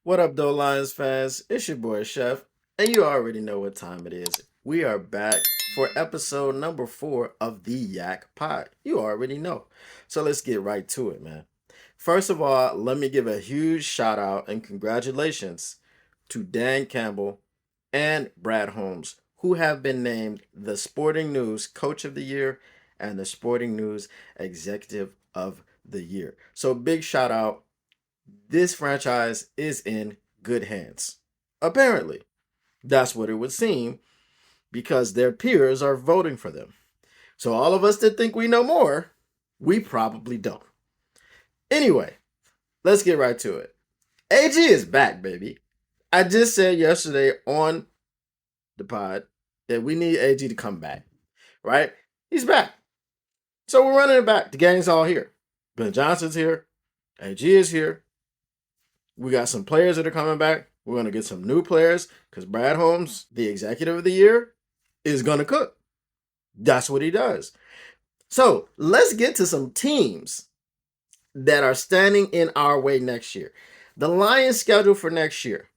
What up, though, Lions fans? It's your boy, Chef, and you already know what time it is. We are back for episode number 4 of the YAK Pod. You already know. So let's get right to it, man. First of all, let me give a huge shout out and congratulations to Dan Campbell and Brad Holmes, who have been named the Sporting News Coach of the Year and the Sporting News Executive of the Year. So big shout out. This franchise is in good hands. Apparently, that's what it would seem because their peers are voting for them. So, all of us that think we know more, we probably don't. Anyway, let's get right to it. AG is back, baby. I just said yesterday on the pod that we need AG to come back, right? He's back. So, we're running it back. The gang's all here. Ben Johnson's here. AG is here. We got some players that are coming back. We're going to get some new players because Brad Holmes, the executive of the year, is going to cook. That's what he does. So let's get to some teams that are standing in our way next year. The Lions' schedule for next year.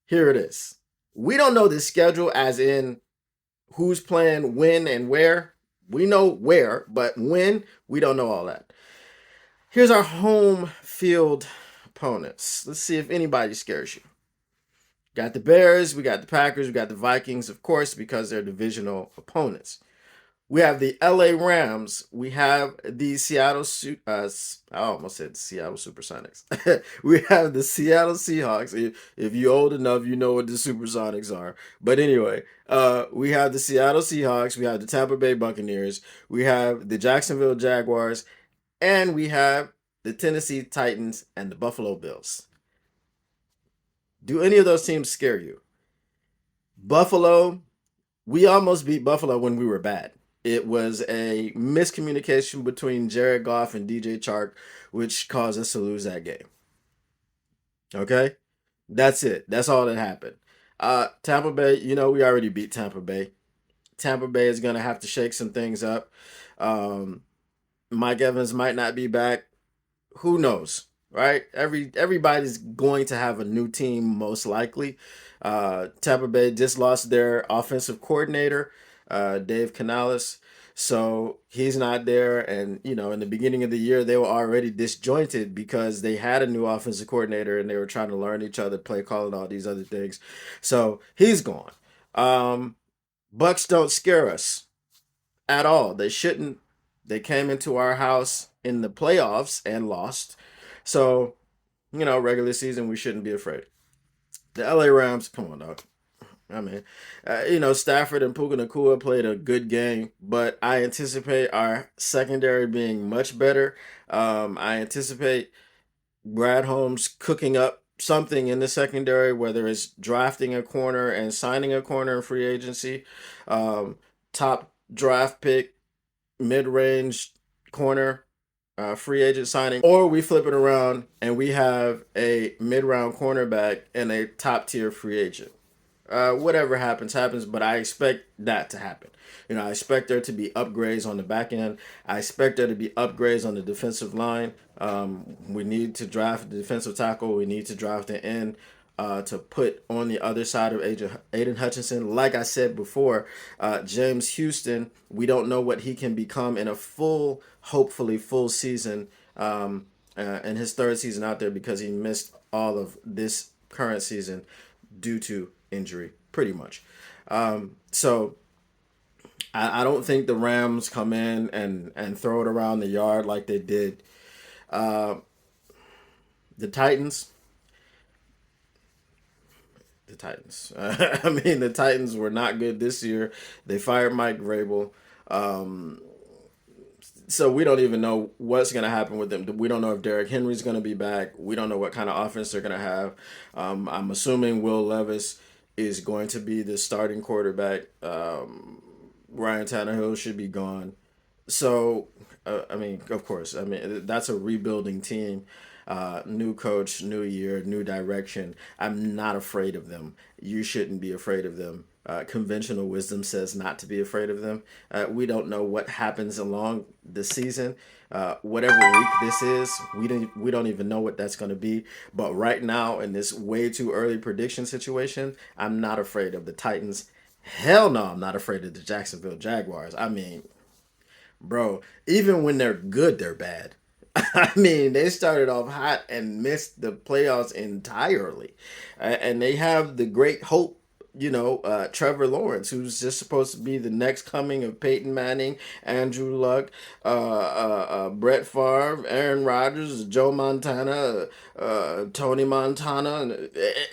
Here it is. We don't know the schedule as in who's playing when and where. We know where, but when, we don't know all that. Here's our home field opponents. Let's see if anybody scares you. Got the Bears, we got the Packers, we got the Vikings, of course, because they're divisional opponents. We have the LA Rams. We have the I almost said Seattle Supersonics. We have the Seattle Seahawks. If you're old enough, you know what the Supersonics are. But anyway, we have the Seattle Seahawks. We have the Tampa Bay Buccaneers. We have the Jacksonville Jaguars. And we have the Tennessee Titans and the Buffalo Bills. Do any of those teams scare you? Buffalo, we almost beat Buffalo when we were bad. It was a miscommunication between Jared Goff and DJ Chark, which caused us to lose that game. Okay? That's it. That's all that happened. Tampa Bay, we already beat Tampa Bay. Tampa Bay is going to have to shake some things up. Mike Evans might not be back. Who knows? Right? Everybody's going to have a new team most likely. Tampa Bay just lost their offensive coordinator, Dave Canales. So he's not there. And, in the beginning of the year, they were already disjointed because they had a new offensive coordinator and they were trying to learn each other, play call, and all these other things. So he's gone. Bucks don't scare us at all. They shouldn't. They came into our house in the playoffs and lost. So, regular season, we shouldn't be afraid. The LA Rams, come on, dog. I mean, Stafford and Puka Nacua played a good game, but I anticipate our secondary being much better. I anticipate Brad Holmes cooking up something in the secondary, whether it's drafting a corner and signing a corner in free agency, top draft pick, mid-range corner, free agent signing, or we flip it around and we have a mid-round cornerback and a top-tier free agent. Whatever happens, but I expect that to happen. I expect there to be upgrades on the back end. I expect there to be upgrades on the defensive line. We need to draft the defensive tackle. We need to draft the end to put on the other side of Aiden Hutchinson. Like I said before, James Houston, we don't know what he can become in a hopefully full season, in his third season out there because he missed all of this current season due to injury, pretty much. So I don't think the Rams come in and throw it around the yard like they did. The Titans. The Titans. The Titans were not good this year. They fired Mike Vrabel. So we don't even know what's going to happen with them. We don't know if Derrick Henry's going to be back. We don't know what kind of offense they're going to have. I'm assuming Will Levis is going to be the starting quarterback. Ryan Tannehill should be gone. So, of course, that's a rebuilding team. New coach, new year, new direction. I'm not afraid of them. You shouldn't be afraid of them. Conventional wisdom says not to be afraid of them. We don't know what happens along the season. Whatever week this is, we don't even know what that's going to be. But right now, in this way too early prediction situation, I'm not afraid of the Titans. Hell no, I'm not afraid of the Jacksonville Jaguars. I mean, bro, even when they're good, they're bad. I mean, they started off hot and missed the playoffs entirely. And they have the great hope, Trevor Lawrence, who's just supposed to be the next coming of Peyton Manning, Andrew Luck, Brett Favre, Aaron Rodgers, Joe Montana, Tony Montana,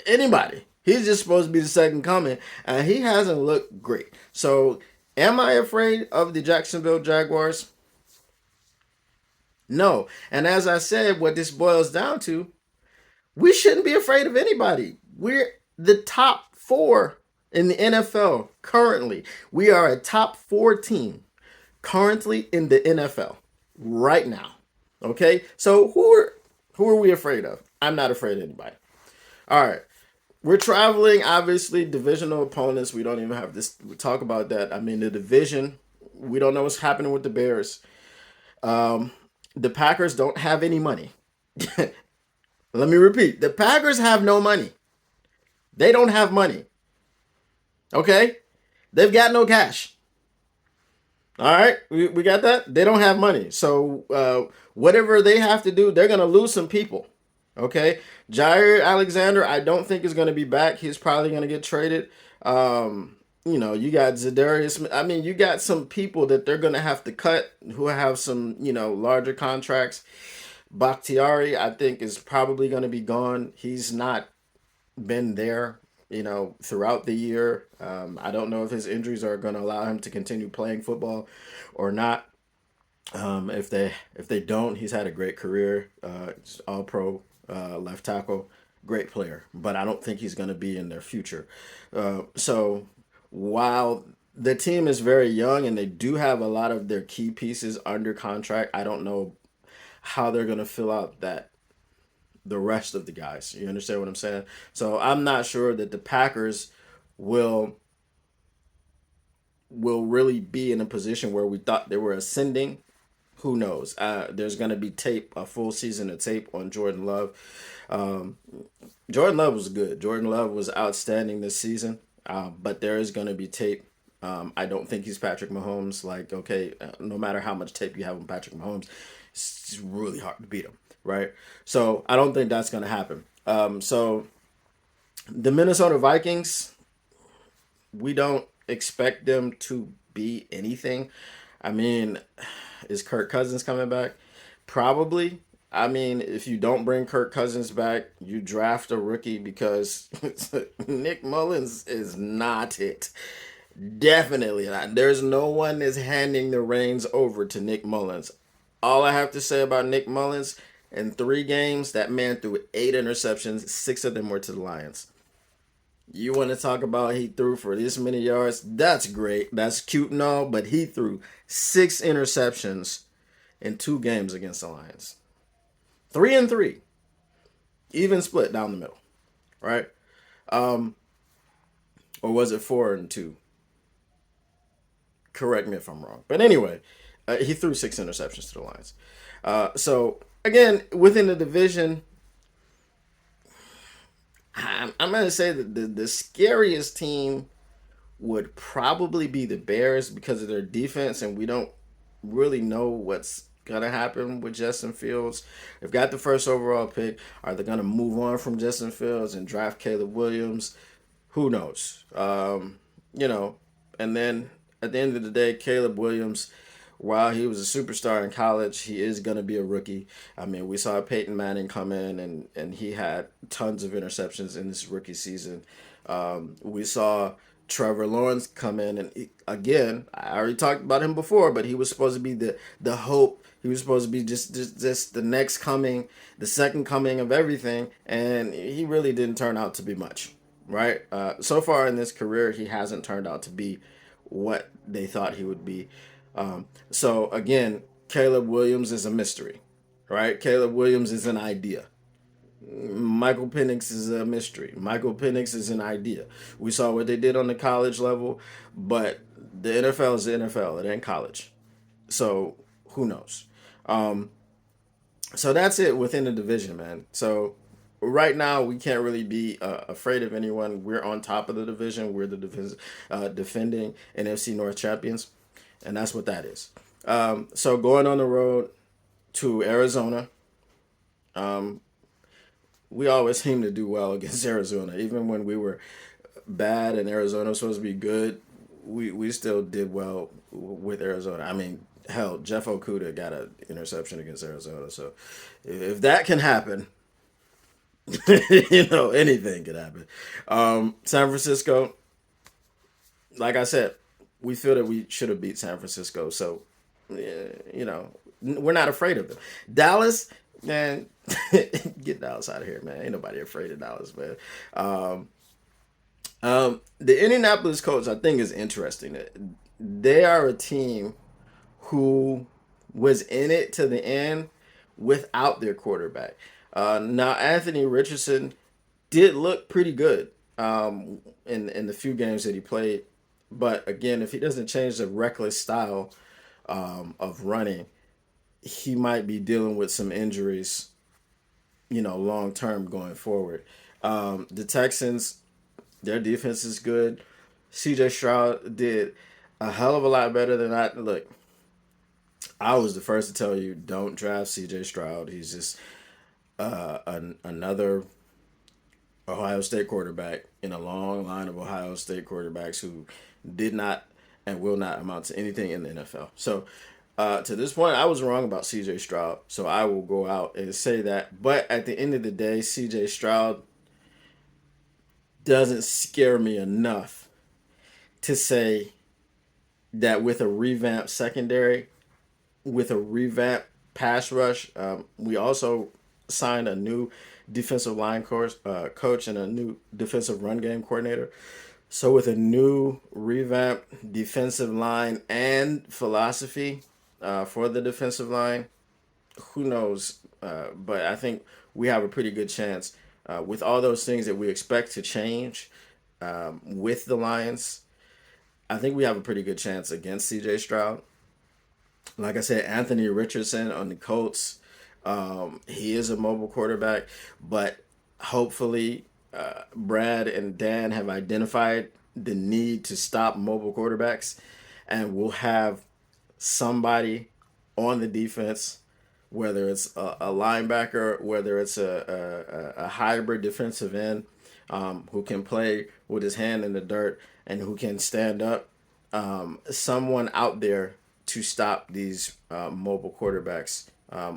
anybody. He's just supposed to be the second coming, and he hasn't looked great. So, am I afraid of the Jacksonville Jaguars? No. And as I said, what this boils down to, we shouldn't be afraid of anybody. We're the top four in the NFL currently. We are a top four team currently in the NFL right now. Okay? So who are we afraid of? I'm not afraid of anybody. All right. We're traveling, obviously, divisional opponents. We don't even have this we talk about that. I mean, the division, we don't know what's happening with the Bears. The Packers don't have any money. Let me repeat. The Packers have no money. They don't have money. Okay? They've got no cash. All right? We got that? They don't have money. So whatever they have to do, they're going to lose some people. Okay? Jair Alexander, I don't think is going to be back. He's probably going to get traded. You got Zadarius. I mean, you got some people that they're going to have to cut who have some, larger contracts. Bakhtiari, I think, is probably going to be gone. He's not been there, throughout the year. I don't know if his injuries are going to allow him to continue playing football or not. If they don't, he's had a great career. All pro left tackle, great player. But I don't think he's going to be in their future. So while the team is very young and they do have a lot of their key pieces under contract, I don't know how they're going to fill out the rest of the guys. You understand what I'm saying? So I'm not sure that the Packers will really be in a position where we thought they were ascending. Who knows? There's going to be a full season of tape on Jordan Love. Um, Jordan Love was good. Jordan Love was outstanding this season, but there is going to be tape. I don't think he's Patrick Mahomes. Like, okay, no matter how much tape you have on Patrick Mahomes, it's really hard to beat him, right? So I don't think that's going to happen. So the Minnesota Vikings, we don't expect them to be anything. I mean, is Kirk Cousins coming back? Probably. I mean, if you don't bring Kirk Cousins back, you draft a rookie because Nick Mullins is not it. Definitely not. There's no one that's handing the reins over to Nick Mullins. All I have to say about Nick Mullins, in 3 games, that man threw 8 interceptions. 6 of them were to the Lions. You want to talk about he threw for this many yards? That's great. That's cute and all, but he threw 6 interceptions in 2 games against the Lions. 3 and 3, even split down the middle, right? Um, or was it 4 and 2? Correct me if I'm wrong. But anyway, he threw 6 interceptions to the Lions. So again, within the division, I'm going to say that the scariest team would probably be the Bears because of their defense, and we don't really know what's gonna happen with Justin Fields. They've got the first overall pick. Are they gonna move on from Justin Fields and draft Caleb Williams? Who knows? And then at the end of the day, Caleb Williams, while he was a superstar in college, he is going to be a rookie. I mean, we saw Peyton Manning come in and he had tons of interceptions in this rookie season. We saw Trevor Lawrence come in and again, I already talked about him before, but he was supposed to be the hope. He was supposed to be just the next coming, the second coming of everything, and he really didn't turn out to be much, right? So far in this career, he hasn't turned out to be what they thought he would be. So again, Caleb Williams is a mystery, right? Caleb Williams is an idea. Michael Penix is a mystery. Michael Penix is an idea. We saw what they did on the college level, but the NFL is the NFL. It ain't college. So who knows? Um, so that's it within the division, man. So right now we can't really be afraid of anyone. We're on top of the division. We're the defending NFC North champions, and that's what that is. So going on the road to Arizona, um, we always seem to do well against Arizona, even when we were bad and Arizona was supposed to be good. We still did well with Arizona. I mean, hell, Jeff Okuda got an interception against Arizona. So if that can happen, anything can happen. San Francisco, like I said, we feel that we should have beat San Francisco. So, we're not afraid of them. Dallas, man, get Dallas out of here, man. Ain't nobody afraid of Dallas, man. The Indianapolis Colts, I think, is interesting. They are a team who was in it to the end without their quarterback. Now, Anthony Richardson did look pretty good in the few games that he played. But again, if he doesn't change the reckless style of running, he might be dealing with some injuries, long term going forward. The Texans, their defense is good. CJ Stroud did a hell of a lot better than I. Look, I was the first to tell you don't draft CJ Stroud. He's just another Ohio State quarterback in a long line of Ohio State quarterbacks who did not and will not amount to anything in the NFL. So to this point, I was wrong about CJ Stroud. So I will go out and say that. But at the end of the day, CJ Stroud doesn't scare me enough to say that with a revamped secondary, with a revamped pass rush, we also signed a new defensive line coach and a new defensive run game coordinator. So with a new revamped defensive line and philosophy for the defensive line, who knows? But I think we have a pretty good chance with all those things that we expect to change with the Lions. I think we have a pretty good chance against CJ Stroud. Like I said, Anthony Richardson on the Colts, he is a mobile quarterback, but hopefully Brad and Dan have identified the need to stop mobile quarterbacks, and we'll have somebody on the defense, whether it's a linebacker, whether it's a hybrid defensive end who can play with his hand in the dirt and who can stand up, someone out there to stop these mobile quarterbacks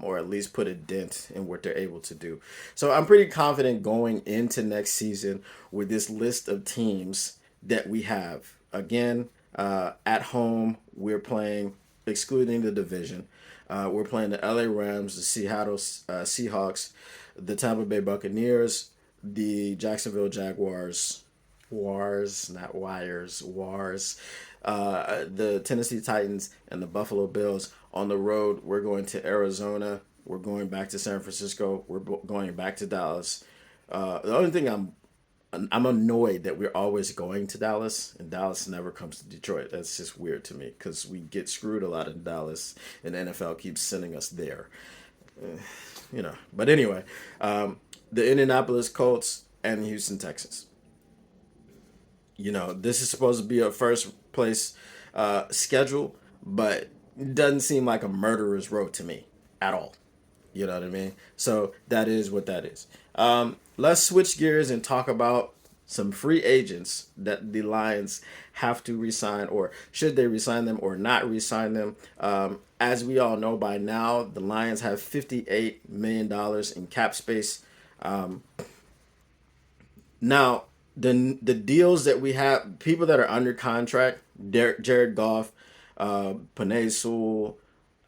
or at least put a dent in what they're able to do. So I'm pretty confident going into next season with this list of teams that we have. Again, at home, we're playing, excluding the division, we're playing the LA Rams, the Seattle Seahawks, the Tampa Bay Buccaneers, the Jacksonville Jaguars, Wars, not Wires, Wars, the Tennessee Titans, and the Buffalo Bills. On the road, we're going to Arizona. We're going back to San Francisco. We're going back to Dallas. The only thing I'm annoyed that we're always going to Dallas, and Dallas never comes to Detroit. That's just weird to me because we get screwed a lot in Dallas, and the NFL keeps sending us there. But anyway, the Indianapolis Colts and the Houston Texans. This is supposed to be a first place schedule, but it doesn't seem like a murderer's row to me at all. You know what I mean? So that is what that is. Let's switch gears and talk about some free agents that the Lions have to resign, or should they resign them or not resign them. As we all know by now, the Lions have $58 million in cap space. Now, the deals that we have, people that are under contract, Jared Goff, Panay Sewell,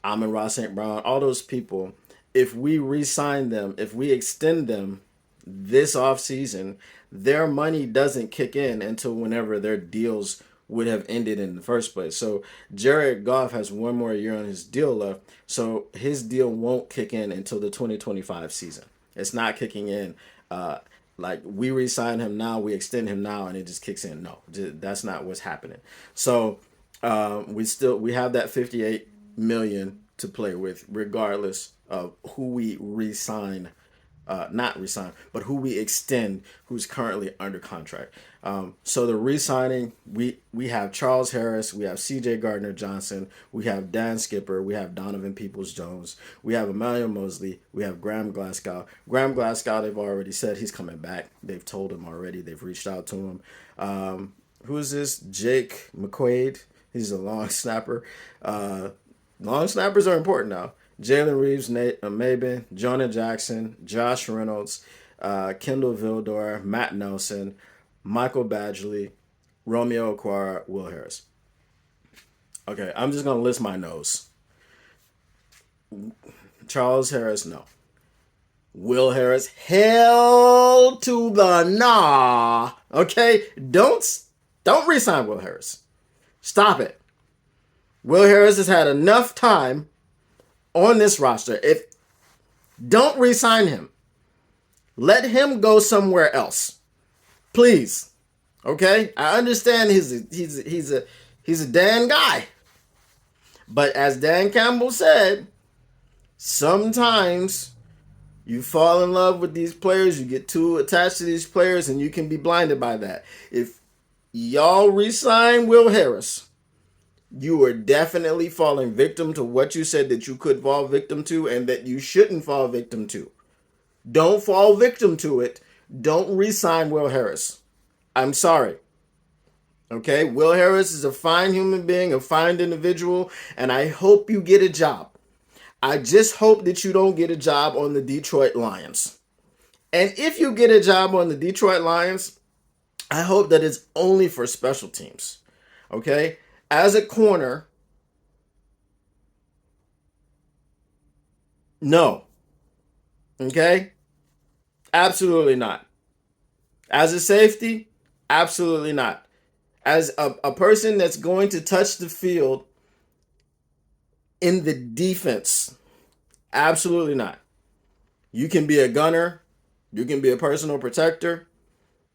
Amon-Ra St. Brown, all those people, if we re-sign them, if we extend them this offseason, their money doesn't kick in until whenever their deals would have ended in the first place. So Jared Goff has one more year on his deal left. So his deal won't kick in until the 2025 season. It's not kicking in. Like we re-sign him now, we extend him now, and it just kicks in. No, that's not what's happening. So we have that 58 million to play with, regardless of who we re-sign, not resign, but who we extend, who's currently under contract. So the re-signing, we have Charles Harris, we have C.J. Gardner Johnson, we have Dan Skipper, we have Donovan Peoples Jones, we have Emmanuel Mosley, we have Graham Glasgow. Graham Glasgow, they've already said he's coming back. They've told him already. They've reached out to him. Who is this? Jake McQuaid. He's a long snapper. Long snappers are important now. Jalen Reeves, Nate Mabin, Jonah Jackson, Josh Reynolds, Kendall Vildor, Matt Nelson, Michael Badgley, Romeo Okwara, Will Harris. Okay, I'm just gonna list my no's. Charles Harris, no. Will Harris, hell to the nah. Okay, don't resign Will Harris. Stop it. Will Harris has had enough time on this roster. If don't re-sign him, let him go somewhere else, please. Okay, I understand he's a Dan guy, but as Dan Campbell said, sometimes you fall in love with these players, you get too attached to these players, and you can be blinded by that. If y'all re-sign Will Harris, you are definitely falling victim to what you said that you could fall victim to and that you shouldn't fall victim to. Don't fall victim to it. Don't re-sign Will Harris. I'm sorry. Okay? Will Harris is a fine human being, a fine individual, and I hope you get a job. I just hope that you don't get a job on the Detroit Lions. And if you get a job on the Detroit Lions, I hope that it's only for special teams. Okay? As a corner, no. Okay? Absolutely not. As a safety, absolutely not. As a person that's going to touch the field in the defense, absolutely not. You can be a gunner. You can be a personal protector.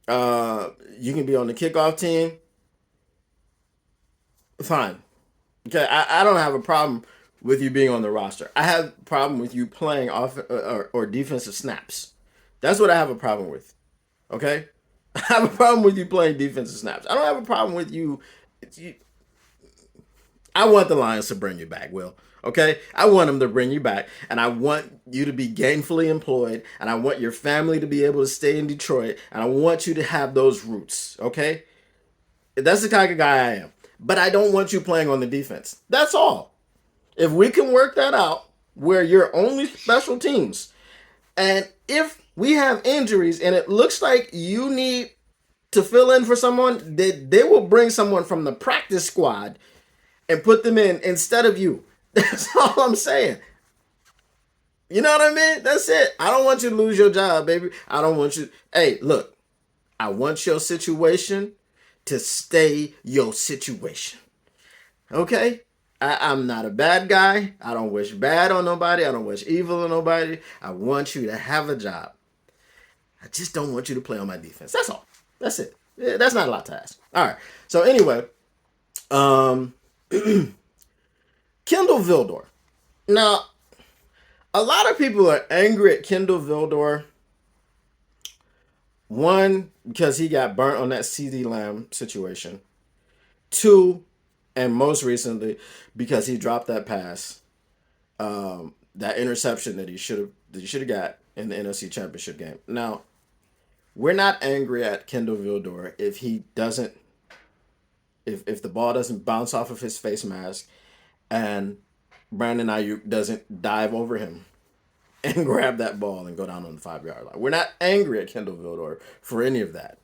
You can be on the kickoff team. Fine. Okay, I don't have a problem with you being on the roster. I have a problem with you playing off or defensive snaps. That's what I have a problem with. Okay? I have a problem with you playing defensive snaps. I don't have a problem with you. I want the Lions to bring you back, Will. Okay? I want them to bring you back, and I want you to be gainfully employed, and I want your family to be able to stay in Detroit, and I want you to have those roots. Okay? That's the kind of guy I am. But I don't want you playing on the defense. That's all. If we can work that out where you're only special teams, and if we have injuries and it looks like you need to fill in for someone, they will bring someone from the practice squad and put them in instead of you. That's all I'm saying. You know what I mean? That's it. I don't want you to lose your job, baby. I don't want you. Hey, look, I want your situation to stay your situation. Okay? I'm not a bad guy. I don't wish bad on nobody. I don't wish evil on nobody. I want you to have a job. I just don't want you to play on my defense. That's all. That's it. Yeah, that's not a lot to ask. All right. So anyway, Kendall Vildor. Now, a lot of people are angry at Kendall Vildor. One, because he got burnt on that CeeDee Lamb situation. Two, and most recently, because he dropped that pass, that interception that he should have got in the NFC Championship game. Now, we're not angry at Kendall Vildor if he doesn't, if the ball doesn't bounce off of his face mask, and Brandon Ayuk doesn't dive over him and grab that ball and go down on the 5-yard line. We're not angry at Kendall Vildor for any of that,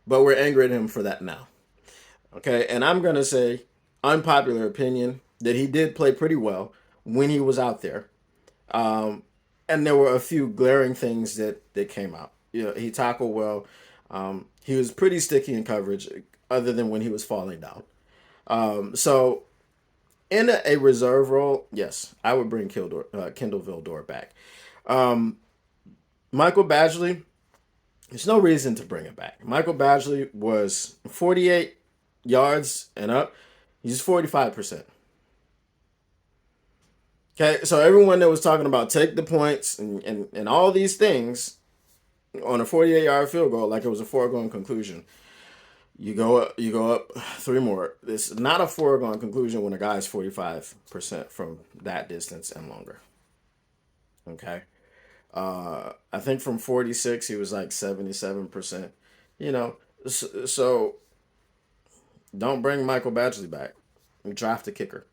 but we're angry at him for that now. Okay, and I'm going to say, unpopular opinion, that he did play pretty well when he was out there. And there were a few glaring things that came out. You know, he tackled well. He was pretty sticky in coverage, other than when he was falling down. So in a reserve role, yes, I would bring Kendall Vildor back. Um, Michael Badgley, there's no reason to bring him back. Michael Badgley was 48 yards and up. He's 45%. Okay, so everyone that was talking about take the points and all these things on a 48-yard field goal like it was a foregone conclusion. You go up three more. It's not a foregone conclusion when a guy is 45% from that distance and longer. Okay. I think from 46 he was like 77%. You know, so don't bring Michael Badgley back. Draft a kicker.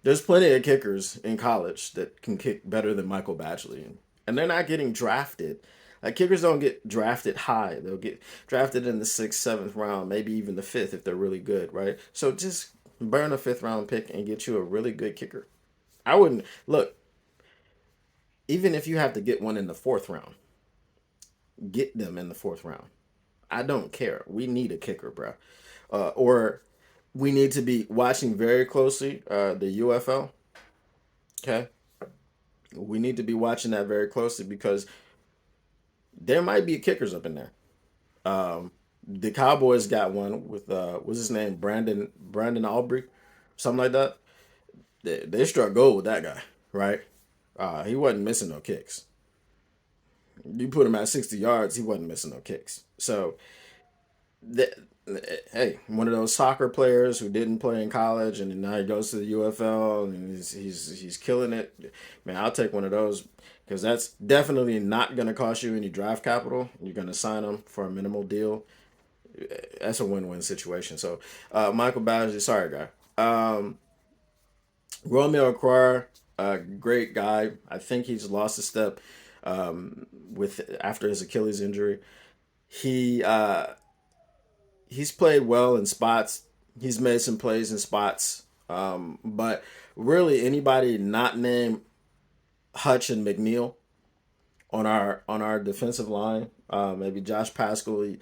There's plenty of kickers in college that can kick better than Michael Badgley, and they're not getting drafted. Like kickers don't get drafted high; they'll get drafted in the sixth, seventh round, maybe even the fifth if they're really good, right? So just burn a fifth round pick and get you a really good kicker. I wouldn't look even if you have to get one in the fourth round. Get them in the fourth round. I don't care. We need a kicker, bro. Or we need to be watching very closely the UFL. Okay, we need to be watching that very closely because there might be kickers up in there. The Cowboys got one with what's his name, Brandon Aubrey, something like that. They struck gold with that guy, right? He wasn't missing no kicks. You put him at 60 yards, he wasn't missing no kicks. So the, hey, one of those soccer players who didn't play in college and now he goes to the UFL and he's killing it. Man, I'll take one of those because that's definitely not going to cost you any draft capital. You're going to sign him for a minimal deal. That's a win-win situation. So, Michael Badgley, sorry, guy. Romeo Acquire, great guy. I think he's lost a step with after his Achilles injury. He he's played well in spots. He's made some plays in spots. But really, anybody not named Hutch and McNeil on our defensive line, maybe Josh Pascal.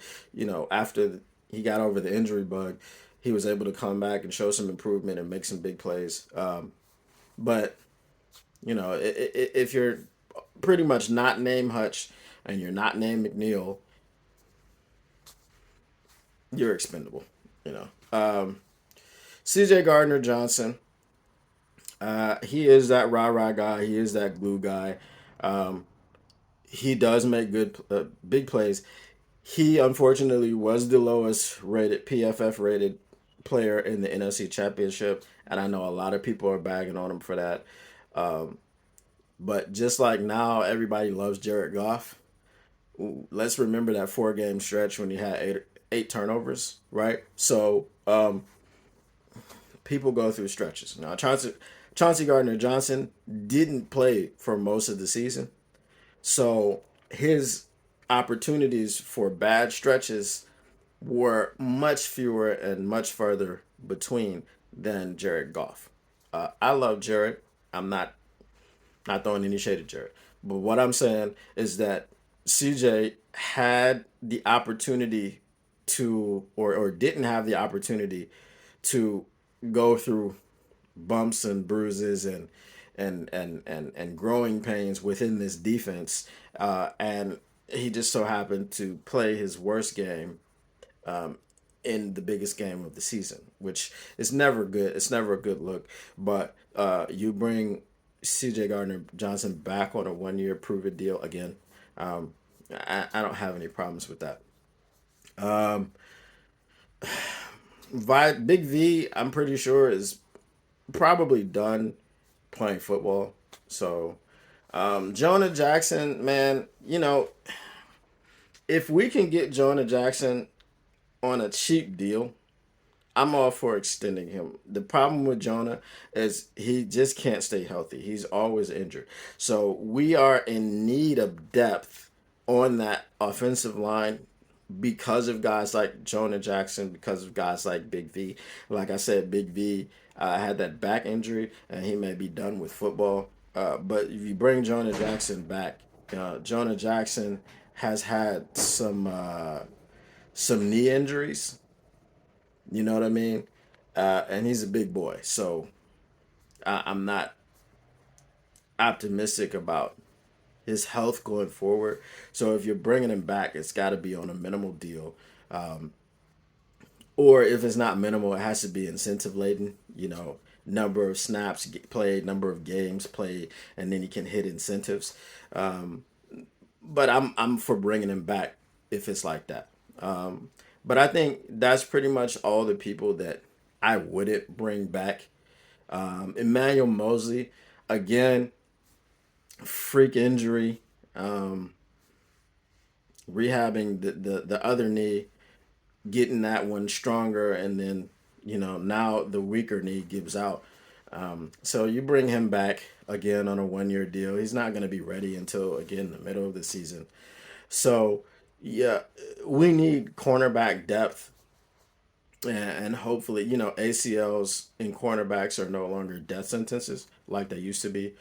After he got over the injury bug, he was able to come back and show some improvement and make some big plays. But if you're pretty much not named Hutch and you're not named McNeil, you're expendable. You know. C.J. Gardner Johnson. He is that rah rah guy. He is that glue guy. Um, he does make good big plays. He unfortunately was the lowest rated PFF rated player in the NFC Championship, and I know a lot of people are bagging on him for that. Um, but just like now, everybody loves Jared Goff. Let's remember that 4 game stretch when he had eight turnovers, right? So people go through stretches. Now Chauncey Gardner Johnson didn't play for most of the season, so his opportunities for bad stretches were much fewer and much further between than Jared Goff. I love Jared. I'm not throwing any shade at Jared, but what I'm saying is that CJ had the opportunity to, or didn't have the opportunity to go through bumps and bruises and growing pains within this defense, and he just so happened to play his worst game in the biggest game of the season, which is never good. It's never a good look. But you bring C.J. Gardner Johnson back on a 1 year prove it deal again. Um, I don't have any problems with that. Um, Big V, I'm pretty sure is probably done playing football. So Jonah Jackson, man, if we can get Jonah Jackson on a cheap deal, I'm all for extending him. The problem with Jonah is he just can't stay healthy. He's always injured. So we are in need of depth on that offensive line because of guys like Jonah Jackson, because of guys like Big V. Like I said, Big V had that back injury and he may be done with football. But if you bring Jonah Jackson back, Jonah Jackson has had some knee injuries. You know what I mean? and he's a big boy. So I'm not optimistic about his health going forward. So if you're bringing him back, it's got to be on a minimal deal. Or if it's not minimal, it has to be incentive laden. Number of snaps played, number of games played, and then you can hit incentives. But I'm for bringing him back if it's like that. But I think that's pretty much all the people that I wouldn't bring back. Emmanuel Mosley, again, freak injury, rehabbing the other knee, getting that one stronger, and then now the weaker knee gives out. So you bring him back again on a 1 year deal. He's not going to be ready until again the middle of the season. So yeah, we need cornerback depth, and hopefully ACLs in cornerbacks are no longer death sentences like they used to be.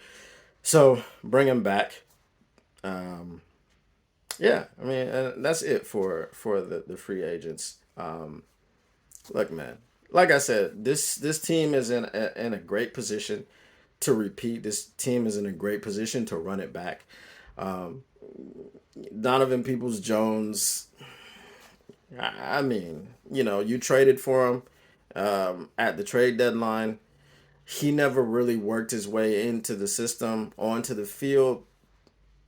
So bring him back. Um, yeah, I mean that's it for the free agents. Look, man, like I said, this team is in a great position to repeat. This team is in a great position to run it back. Um, Donovan Peoples Jones. I mean, you traded for him at the trade deadline. He never really worked his way into the system, onto the field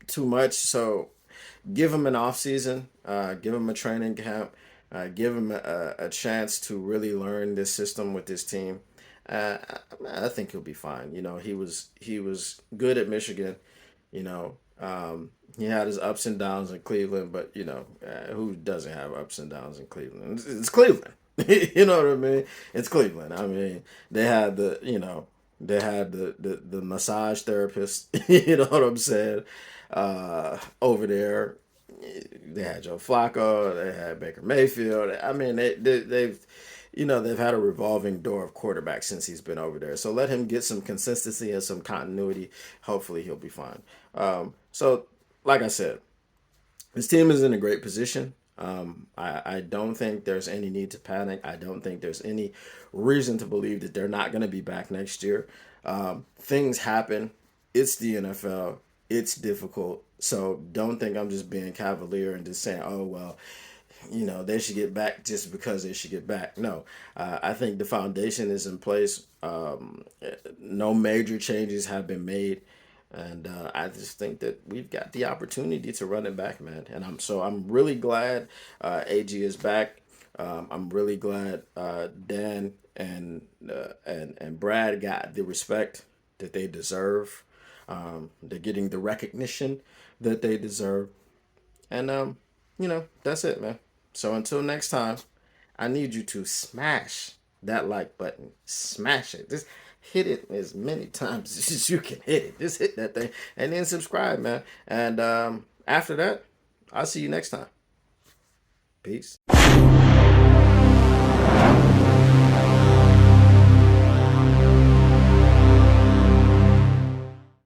too much. So give him an off season, give him a training camp, give him a chance to really learn this system with this team. Uh, I think he'll be fine. He was good at Michigan. You know, he had his ups and downs in Cleveland, but who doesn't have ups and downs in Cleveland? It's Cleveland. You know what I mean? It's Cleveland. I mean, they had the massage therapist. You know what I'm saying? Over there, they had Joe Flacco. They had Baker Mayfield. I mean, they've had a revolving door of quarterbacks since he's been over there. So let him get some consistency and some continuity. Hopefully, he'll be fine. So, like I said, his team is in a great position. I don't think there's any need to panic. I don't think there's any reason to believe that they're not going to be back next year. Things happen. It's the NFL. It's difficult. So don't think I'm just being cavalier and just saying, oh, well, they should get back just because they should get back. No, I think the foundation is in place. No major changes have been made. And I just think that we've got the opportunity to run it back, man. And I'm really glad AG is back. I'm really glad Dan and Brad got the respect that they deserve. They're getting the recognition that they deserve. And that's it, man. So until next time, I need you to smash that like button. Smash it. Just hit it as many times as you can hit it. Just hit that thing and then subscribe, man. And after that, I'll see you next time. Peace.